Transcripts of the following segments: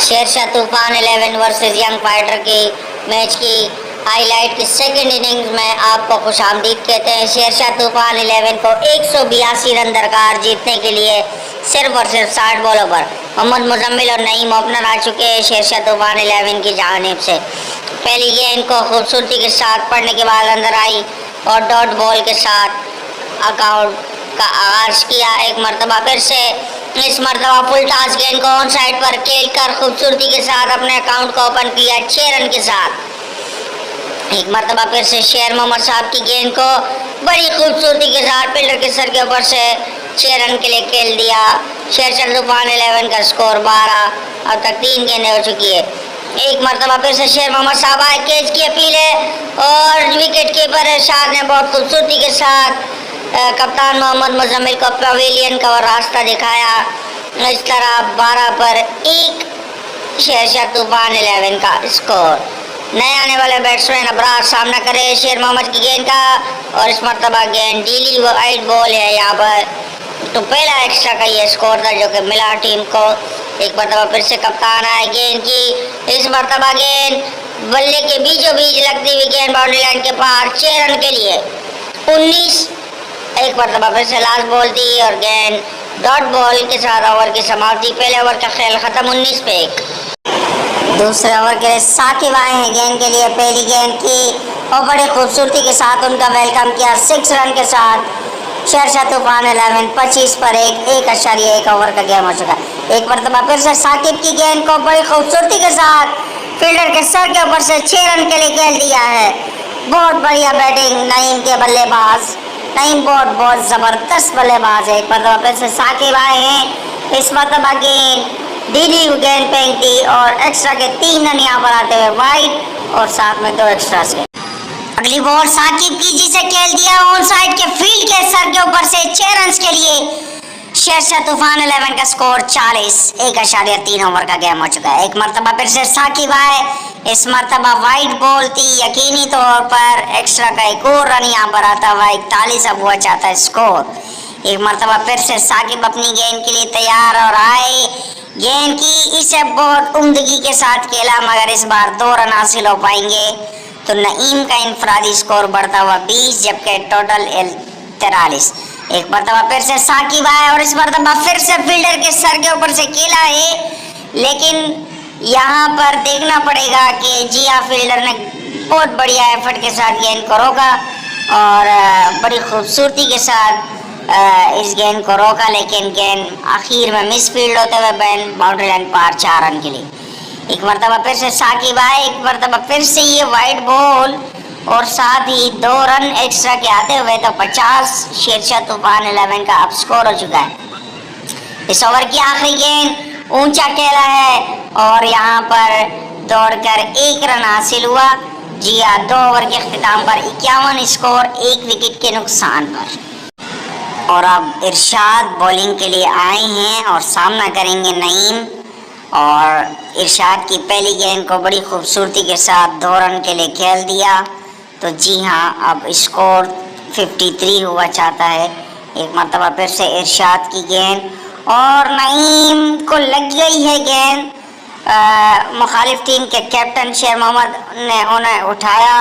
शेरशाह तूफान 11 versus young fighter की match की हाईलाइट की सेकंड इनिंग्स में आपको खुशामदीद कहते हैं। शेरशाह तूफान 11 को 182 रन दरकार जीतने के लिए सिर्फ और सिर्फ 60 बॉलों पर मोहम्मद मुजम्मिल और नईम ओपनर आ चुके हैं शेरशाह तूफान 11 की जानिब से। पहली गेंद को खूबसूरती के साथ पढ़ने के बाद अंदर आई और डॉट बॉल के साथ अकाउंट का आगाज किया। एक मरतबा फिर से इस मरतबा फुल टॉस गेंद को ऑन साइड पर खेल कर खूबसूरती के साथ अपने अकाउंट को ओपन किया 6 रन के साथ। एक मरतबा फिर से शेर मोहम्मद साहब की गेंद को बड़ी खूबसूरती के साथ फील्डर के सर के ऊपर से 6 रन के लिए खेल दिया। शेरशाह तूफान 11 का स्कोर 12। अब तक 3 गेंदें हो चुकी है। एक मरतबा फिर से शेर मोहम्मद साहब आए, कैच की अपील है और विकेट कीपर इरशाद ने बहुत खूबसूरती के साथ कप्तान मोहम्मद मुजम्मिल को पवेलियन का रास्ता दिखाया। इस तरह 12 पर 1 शेरशाह तूफान 11 का स्कोर। नए आने वाले बैट्समैन अबरार सामना करे शेर मोहम्मद की गेंद का और इस मरतबा गेंद डीली वाइड बॉल है यहाँ पर। तो पहला एक्स्ट्रा का ये स्कोर था जो कि मिला टीम को। एक मरतबा फिर से कप्तान आए, गेंद की इस मरतबा गेंद बल्ले के बीचों बीच लगती हुई गेंद बाउंड्री लाइन के पार 6 रन के लिए 19। एक मरतबा फिर से लास्ट बॉल थी और गेंद डॉट बॉल के साथ ओवर की समाप्ति। पहले ओवर का खेल खत्म 19 पे 1। दूसरे ओवर के लिए साकिब आए हैं गेंद के लिए। पहली गेंद की और बड़ी खूबसूरती के साथ उनका वेलकम किया 6 रन के साथ। शेरशाह तूफान 11 25 पर 1 ओवर का गेम हो चुका है। एक मरतबा फिर से साकिब की गेंद को बड़ी खूबसूरती के साथ फील्डर के सर के ऊपर से 6 रन के लिए खेल दिया है। बहुत बढ़िया बैटिंग नईम के बल्लेबाज। नईम बहुत ज़बरदस्त बल्लेबाज है। एक मरतबा फिर से साकिब आए हैं। इस मरतबा गेंद डीली गेंद फेंक दी और एक्स्ट्रा के 3 रन यहाँ पर आते हुए वाइड और साथ में 2 एक्स्ट्रा से। अगली बॉल साकिब की जिसे खेल दिया ऑन साइड के फील्ड के सर के ऊपर से 6 रन के लिए। शेरशाह तूफान 11 का स्कोर 40। 1.3 ओवर का गेम हो चुका है। एक मरतबा फिर से साकिब आए। इस मरतबा वाइड बॉल थी, यकीनी तौर पर एक्स्ट्रा का एक और रन यहाँ पर आता हुआ 41 अब हुआ चाहता है स्कोर। एक मरतबा फिर से साकिब अपनी गेंद के लिए तैयार और आए। गेंद की इसे बहुत उम्दगी के साथ खेला मगर इस बार 2 रन हासिल हो पाएंगे तो नईम का इनफरादी स्कोर बढ़ता हुआ 20 जबकि टोटल 43। एक मरतबा फिर से साकिब आए और इस मरतबा फिर से फील्डर के सर के ऊपर से खेला है, लेकिन यहाँ पर देखना पड़ेगा कि जिया फील्डर ने बहुत बढ़िया एफर्ट के साथ गेंद को रोका और बड़ी खूबसूरती के साथ इस गेंद को रोका, लेकिन गेंद आखिर में मिस फील्ड होते हुए बैन बाउंड्री लाइन पार 4 रन के लिए। एक मरतबा फिर से साकिब आए। एक मरतबा फिर से ये वाइड बॉल और साथ ही 2 रन एक्स्ट्रा के आते हुए तो 50 शेरशाह तूफान 11 का अब स्कोर हो चुका है। इस ओवर की आखिरी गेंद ऊंचा खेला है और यहाँ पर दौड़कर 1 रन हासिल हुआ। जी हाँ, 2 ओवर के अख्तिताम पर 51 स्कोर 1 विकेट के नुकसान पर। और अब इरशाद बॉलिंग के लिए आए हैं और सामना करेंगे नईम। और इरशाद की पहली गेंद को बड़ी खूबसूरती के साथ 2 रन के लिए खेल दिया तो जी हाँ, अब स्कोर 53 हुआ चाहता है। एक मरतबा फिर से इरशाद की गेंद और नईम को लग गई है गेंद। मुखालिफ टीम के कैप्टन शेर मोहम्मद ने उन्हें उठाया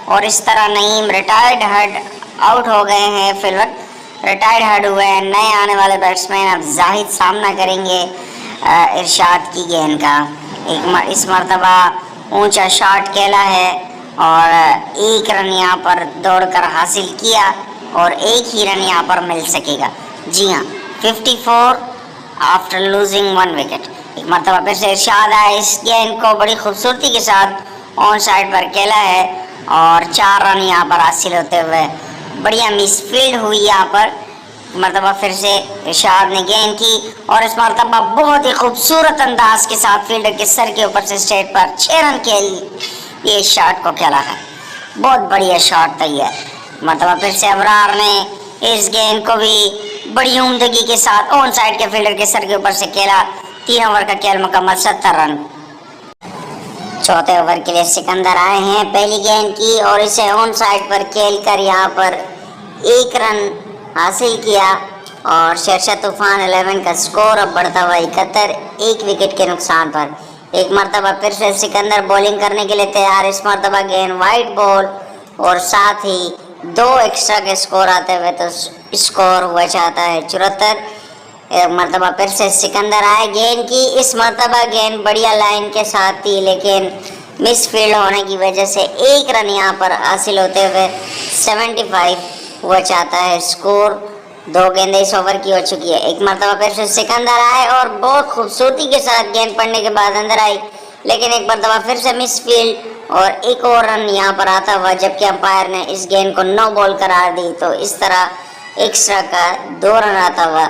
और इस तरह नईम रिटायर्ड हेड आउट हो गए हैं। फिलवक्त रिटायर्ड हेड हुए हैं। नए आने वाले बैट्समैन अब जाहिद सामना करेंगे इरशाद की गेंद का। इस मरतबा ऊंचा शॉट खेला है और 1 रन यहाँ पर दौड़कर हासिल किया और 1 ही रन यहाँ पर मिल सकेगा। जी हाँ, 54 आफ्टर लूजिंग 1 विकेट। एक मरतबा फिर से इरशाद आए। इस गेंद को बड़ी खूबसूरती के साथ ऑन साइड पर खेला है और 4 रन यहाँ पर हासिल होते हुए बढ़िया मिस फील्ड हुई यहाँ पर। मरतबा फिर से इरशाद ने गेंद की और इस मरतबा बहुत ही खूबसूरत अंदाज के साथ फील्डर के सर के ऊपर से स्ट्रेट पर 6 रन खेल ये शॉट को खेला है। बहुत बढ़िया शॉट था ये। मरतबा फिर से अबरार ने इस गेंद को भी बड़ी उम्दगी के साथ ऑन साइड के फील्डर के सर के ऊपर से खेला। 3 ओवर का खेल मुकम्मल 70 रन। चौथे ओवर के लिए सिकंदर आए हैं। पहली गेंद की और इसे ऑन साइड पर खेल कर यहाँ पर 1 रन हासिल किया और शेरशाह तूफान 11 का स्कोर अब बढ़ता हुआ 71 1 विकेट के नुकसान पर। एक मरतबा फिर से सिकंदर बॉलिंग करने के लिए तैयार। इस मरतबा गेंद वाइट बॉल और साथ ही 2 एक्स्ट्रा के स्कोर आते हुए तो स्कोर हुआ चाहता है 74। एक मरतबा फिर से सिकंदर आए गेंद की। इस मरतबा गेंद बढ़िया लाइन के साथ थी, लेकिन मिस फील्ड होने की वजह से 1 रन यहाँ पर हासिल होते हुए 75 हुआ चाहता है स्कोर। 2 गेंदें इस ओवर की हो चुकी है। एक मरतबा फिर से सिकंदर आए और बहुत खूबसूरती के साथ गेंद पड़ने के बाद अंदर आई, लेकिन एक मरतबा फिर से मिस फील्ड और 1 और रन यहाँ पर आता हुआ, जबकि अंपायर ने इस गेंद को नो बॉल करार दी। तो इस तरह एक्स्ट्रा का 2 रन आता हुआ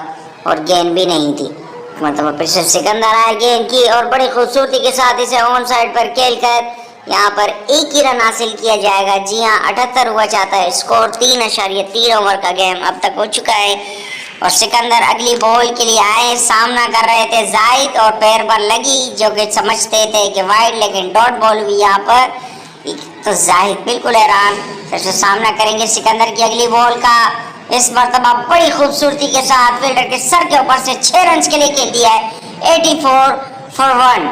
और गेंद भी नहीं थी। मतलब फिर से सिकंदर आए गेंद की और बड़ी खूबसूरती के साथ इसे ऑन साइड पर खेल कर यहाँ पर 1 ही रन हासिल किया जाएगा। जी हाँ, 78 हुआ चाहता है स्कोर। 3.3 ओवर का गेम अब तक हो चुका है और सिकंदर अगली बॉल के लिए आए। सामना कर रहे थे जाहिद और पैर पर लगी, जो कि समझते थे कि वाइड, लेकिन डॉट बॉल हुई यहाँ पर। तो जाहिद बिल्कुल हैरान। फिर से सामना करेंगे सिकंदर की अगली बॉल का। इस मरतबा बड़ी खूबसूरती के साथ फील्डर के सर के ऊपर से 6 रन के लिए खेल दिया है। 84 फॉर 1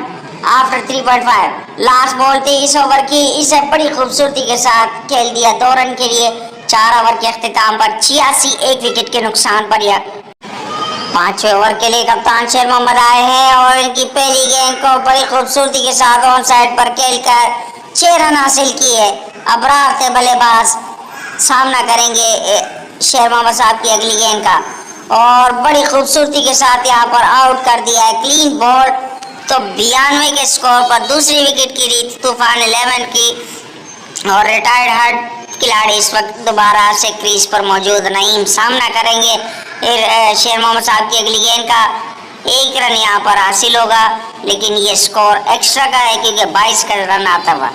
आफ्टर 3.5। लास्ट बॉल थी इस ओवर की, इसे बड़ी खूबसूरती के साथ खेल दिया 2 रन के लिए। 4 ओवर के अख्तिताम पर 86 1 विकेट के नुकसान पर यह 5वें ओवर के लिए कप्तान शेर मोहम्मद आए हैं और इनकी पहली गेंद को बड़ी खूबसूरती के साथ ऑन साइड पर खेलकर 6 रन हासिल किए। अबरार थे बल्लेबाज। सामना करेंगे शेर मोहम्मद साहब की अगली गेंद का और बड़ी खूबसूरती के साथ यहाँ पर आउट कर दिया है। Clean ball. तो 92 के स्कोर पर दूसरी विकेट की रीत तूफान 11 की और रिटायर्ड हर्ट खिलाड़ी इस वक्त दोबारा से क्रीज पर मौजूद। नईम सामना करेंगे शेर मोहम्मद साहब की अगली गेंद का। 1 रन यहाँ पर हासिल होगा, लेकिन ये स्कोर एक्स्ट्रा का है क्योंकि 22 का रन आता हुआ।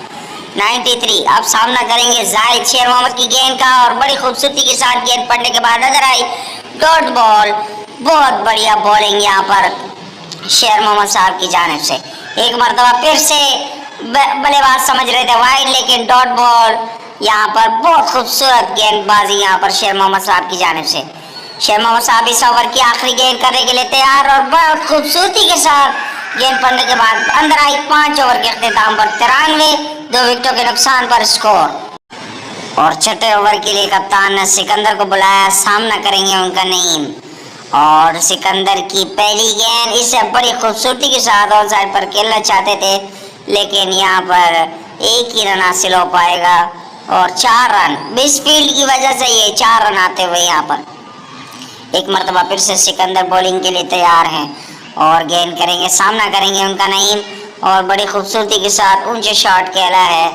93। अब सामना करेंगे जाहिद शेर मोहम्मद की गेंद का और बड़ी खूबसूरती के साथ गेंद पड़ने के बाद नजर आई डॉट बॉल। बहुत बढ़िया बॉलिंग यहाँ पर शेर मोहम्मद साहब की जानिब से। एक मरतबा फिर से बल्लेबाज समझ रहे थे वाइड, लेकिन डॉट बॉल। यहाँ पर बहुत खूबसूरत गेंदबाजी यहाँ पर शेर मोहम्मद साहब की जानिब से। शेर मोहम्मद साहब इस ओवर की आखिरी गेंद करने के लिए तैयार और बहुत खूबसूरती के साथ गेंद पड़ने के बाद अंदर आई। 5 ओवर के अख्तिताम पर 93 2 विकेटों के नुकसान पर स्कोर। और 6ठे ओवर के लिए कप्तान ने सिकंदर को बुलाया। सामना करेंगे उनका नईम और सिकंदर की पहली गेंद। इसे बड़ी खूबसूरती के साथ ऑन साइड पर खेलना चाहते थे, लेकिन यहाँ पर 1 ही रन हासिल हो पाएगा और 4 रन मिस फील्ड की वजह से ये 4 रन आते हुए यहाँ पर। एक मरतबा फिर से सिकंदर बॉलिंग के लिए तैयार हैं और गेंद करेंगे। सामना करेंगे उनका नईम और बड़ी खूबसूरती के साथ ऊंचे शॉट खेला है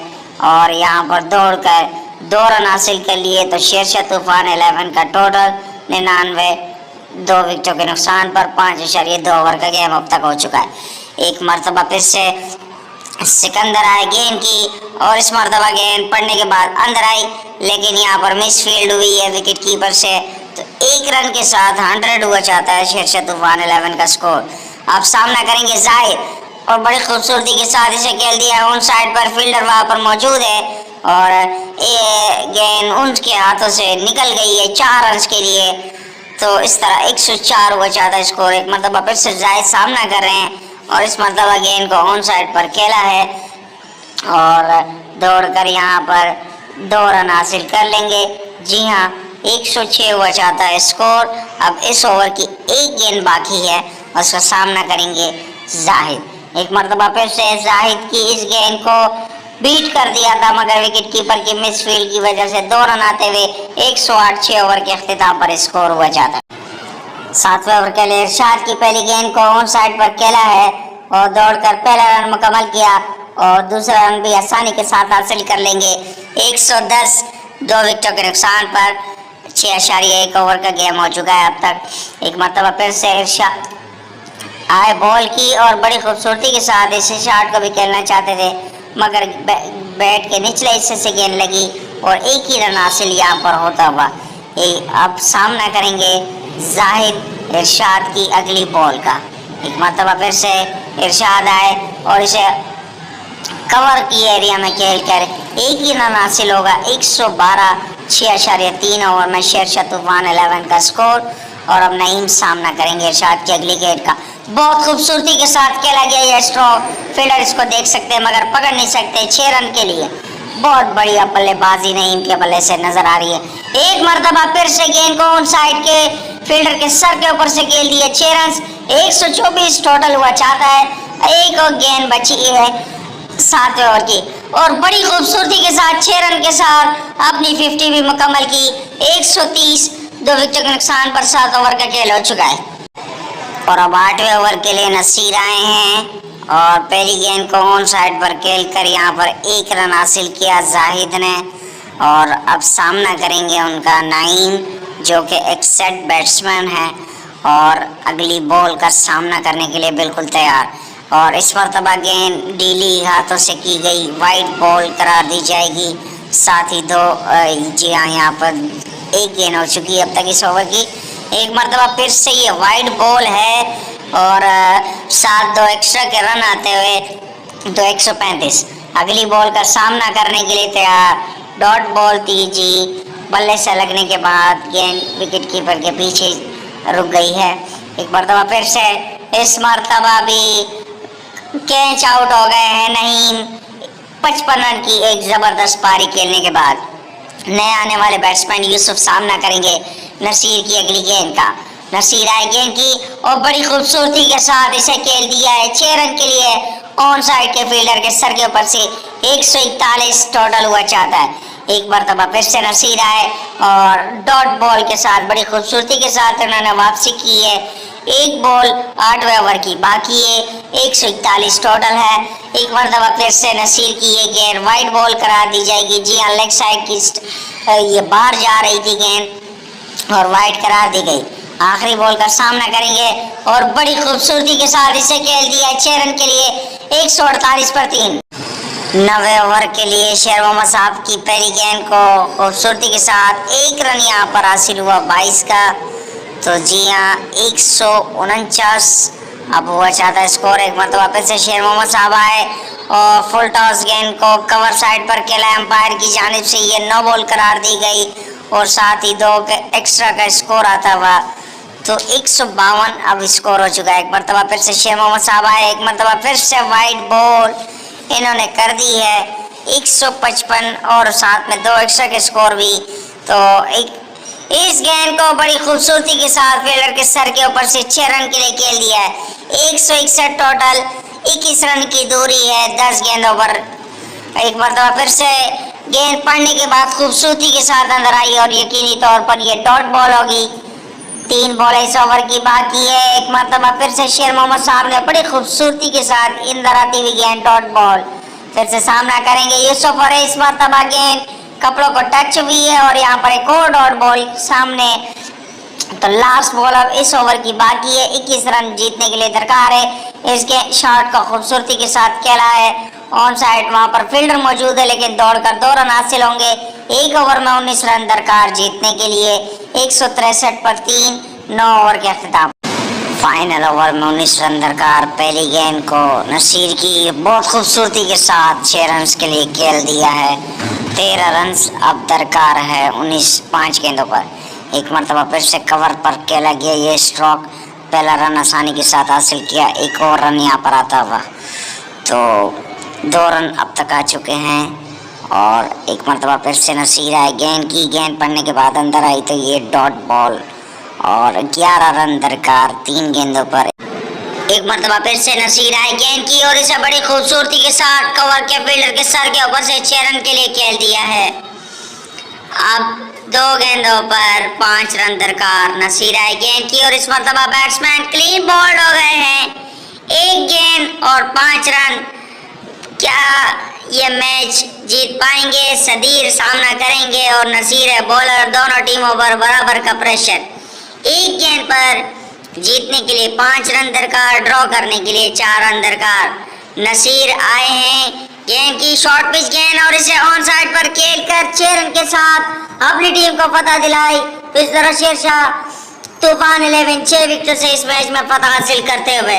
और यहाँ पर दौड़कर 2 रन हासिल कर लिए। तो शेरशाह तूफान 11 का टोटल 99 2 विकेटों के नुकसान पर 5.2 ओवर का गेम अब तक हो चुका है। एक मरतबा फिर से सिकंदर आए गेंद की और इस मरतबा गेंद पड़ने के बाद अंदर आई, लेकिन यहाँ पर मिस फील्ड हुई है विकेट कीपर से। तो 1 रन के साथ 100 हुआ चाहता है शेरशाह तूफान 11 का स्कोर। अब सामना करेंगे जाहिद और बड़ी खूबसूरती के साथ इसे खेल दिया ऑन साइड पर। फील्डर वहाँ पर मौजूद है और ये गेंद उनके हाथों से निकल गई है 4 रन के लिए। तो इस तरह 104 हुआ चाहता है स्कोर। एक मरतबा फिर से जाहिद सामना कर रहे हैं और इस मरतबा गेंद को ऑन साइड पर खेला है और दौड़कर यहाँ पर 2 रन हासिल कर लेंगे। जी हाँ, 106 हुआ चाहता है स्कोर। अब इस ओवर की 1 गेंद बाकी है, उसका सामना करेंगे जाहिद। एक मरतबा फिर से जाहिद की इस गेंद को बीट कर दिया था, मगर विकेट कीपर की मिस फील्ड की वजह से 2 रन आते हुए 108 6 ओवर के अख्तिताम पर स्कोर हुआ जाता है। 7वें ओवर के लिए इरशाद की पहली गेंद को ऑन साइड पर खेला है और दौड़कर पहला रन मुकम्मल किया और दूसरा रन भी आसानी के साथ हासिल कर लेंगे। 110 2 विकेटों के नुकसान पर 6.1 ओवर का गेम हो चुका है अब तक। एक मरतबा फिर से इरशाद आए बॉल की और बड़ी खूबसूरती के साथ इस शॉट को भी खेलना चाहते थे, मगर बैट के निचले हिस्से से गेंद लगी और 1 ही रन हासिल यहाँ पर होता हुआ। अब सामना करेंगे जाहिद इरशाद की अगली बॉल का। एक मरतबा फिर से इरशाद आए और इसे कवर की एरिया में खेल कर 1 ही रन हासिल होगा। 112 6.3 ओवर में शेरशाह तूफान 11 का स्कोर। और अब नईम सामना करेंगे इरशाद की अगली गेंद का। बहुत खूबसूरती के साथ खेला गया ये स्ट्रोक। फील्डर इसको देख सकते हैं मगर पकड़ नहीं सकते। 6 रन के लिए बहुत बढ़िया बल्लेबाजी नईम के बल्ले से नजर आ रही है। एक मरतबा फिर से गेंद को ऑन साइड के फील्डर के सर के ऊपर से खेल दिए। 6 रन 124 टोटल हुआ चाहता है। एक और गेंद बची है 7वें ओवर की और बड़ी खूबसूरती के साथ 6 रन के साथ अपनी 50 भी मुकम्मल की। 130 2 विकेट के नुकसान पर 7 ओवर का खेल हो चुका है और अब 8वें ओवर के लिए नसीर आए हैं और पहली गेंद को ऑन साइड पर खेल कर यहाँ पर 1 रन हासिल किया जाहिद ने और अब सामना करेंगे उनका नईम जो कि एक सेट बैट्समैन है और अगली बॉल का सामना करने के लिए बिल्कुल तैयार। और इस मरतबा गेंद डीली हाथों से की गई वाइड बॉल करार दी जाएगी। साथ ही 2 जी हाँ यहाँ पर 1 गेंद हो चुकी है अब तक इस ओवर की। एक मरतबा फिर से ये वाइड बॉल है और साथ 2 एक्स्ट्रा के रन आते हुए 135। अगली बॉल का सामना करने के लिए तैयार। डॉट बॉल थी जी, बल्ले से लगने के बाद गेंद विकेट कीपर के पीछे रुक गई है। एक मरतबा फिर से इस मरतबा भी कैच आउट हो गए हैं नईम। 55 रन की एक जबरदस्त पारी खेलने के बाद नए आने वाले बैट्समैन यूसुफ सामना करेंगे नसीर की अगली गेंद का। नसीर आए गेंद की और बड़ी खूबसूरती के साथ इसे खेल दिया है। 6 रन के लिए ऑन साइड के फील्डर के सर के ऊपर से 141 टोटल हुआ चाहता है। एक मरतबा फिर से नसीर आए और डॉट बॉल के साथ बड़ी खूबसूरती के साथ उन्होंने वापसी की है। एक बॉल 8वें ओवर की बाकी है। 141 टोटल है। एक मरतबा फिर से नसीर की ये गेंद वाइड बॉल करार दी जाएगी। जी हाँ, लेग साइड की ये बाहर जा रही थी गेंद और वाइड करार दी गई। आखिरी बॉल का सामना करेंगे और बड़ी खूबसूरती के साथ इसे खेल दिया है। 6 रन के लिए 148 पर 3। 9वें ओवर के लिए शेर मोहम्मद साहब की पहली गेंद को खूबसूरती के साथ 1 रन यहाँ पर हासिल हुआ 22 का। तो जी हाँ, 149 अब हुआ चाहता है स्कोर। एक मरतबा फिर से शेर मोहम्मद साहब आए और फुल टॉस गेंद को कवर साइड पर खेला। एम्पायर की जानिब से ये 9 बॉल करार दी गई और साथ ही 2 एक्स्ट्रा का स्कोर आता हुआ तो 152 अब स्कोर हो चुका है। एक मरतबा फिर से शेर मोहम्मद साहब आए। एक मरतबा फिर से वाइड बॉल इन्होंने कर दी है 155 और साथ में 2 एक्स्ट्रा के स्कोर भी। तो इस गेंद को बड़ी खूबसूरती के साथ फील्डर के सर के ऊपर से 6 रन के लिए खेल दिया है। 161 टोटल, 21 रन की दूरी है 10 गेंदों पर। एक मरतबा फिर से गेंद पड़ने के बाद खूबसूरती के साथ अंदर आई और यकीनी तौर पर यह डॉट बॉल होगी। 3 बॉल इस ओवर की बाकी है। एक मरतबा फिर से शेर मोहम्मद साहब ने बड़ी खूबसूरती के साथ अंदर आती हुई गेंद डॉट बॉल फिर से सामना करेंगे यूसुफ और इस मरतबा गेंद कपड़ों को टच हुई है और यहाँ पर एक और डॉट बॉल सामने। तो लास्ट बॉल अब इस ओवर की बाकी है। 21 रन जीतने के लिए दरकार है। इसके शॉट को खूबसूरती के साथ खेला है। ऑन साइड वहाँ पर फील्डर मौजूद है लेकिन दौड़कर 2 रन हासिल होंगे। एक ओवर में 19 रन दरकार जीतने के लिए। 163 पर 3। 9 ओवर के अख्ताम। फाइनल ओवर में 19 रन दरकार। पहली गेंद को नसीर की बहुत खूबसूरती के साथ 6 रन के लिए खेल दिया है। 13 रन अब दरकार है 5 गेंदों पर। एक मरतबा फिर से कवर पर खेला गया ये स्ट्रोक। पहला रन आसानी के साथ हासिल किया। एक और रन यहाँ पर आता हुआ तो 2 रन अब तक आ चुके हैं। और एक मरतबा फिर से नसीर आए गेंद की। गेंद पड़ने के बाद अंदर आई तो ये डॉट बॉल और 11 रन दरकार 3 गेंदों पर। एक मरतबा फिर से नसीर आए गेंद की और इसे बड़ी खूबसूरती के साथ कवर के फील्डर के सर के ऊपर से 6 रन के लिए खेल दिया है। अब 2 गेंदों पर 5 रन दरकार। नसीर आए गेंद की और इस मरतबा बैट्समैन क्लीन बॉल्ड हो गए हैं। 1 गेंद और 5 रन। क्या ये मैच जीत पाएंगे? सदीर सामना करेंगे और नसीर है बॉलर। दोनों टीमों पर बराबर का प्रेशर। 1 गेंद पर जीतने के लिए 5 रन दरकार। ड्रॉ करने के लिए 4 रन दरकार। नसीर आए हैं गेंद की शॉर्ट पिच गेंद और इसे ऑन साइड पर खेलकर 6 रन के साथ अपनी टीम को फतह दिलाई। तो इस तरह शेरशाह तूफान 11 6 विकेट से इस मैच में फतह हासिल करते हुए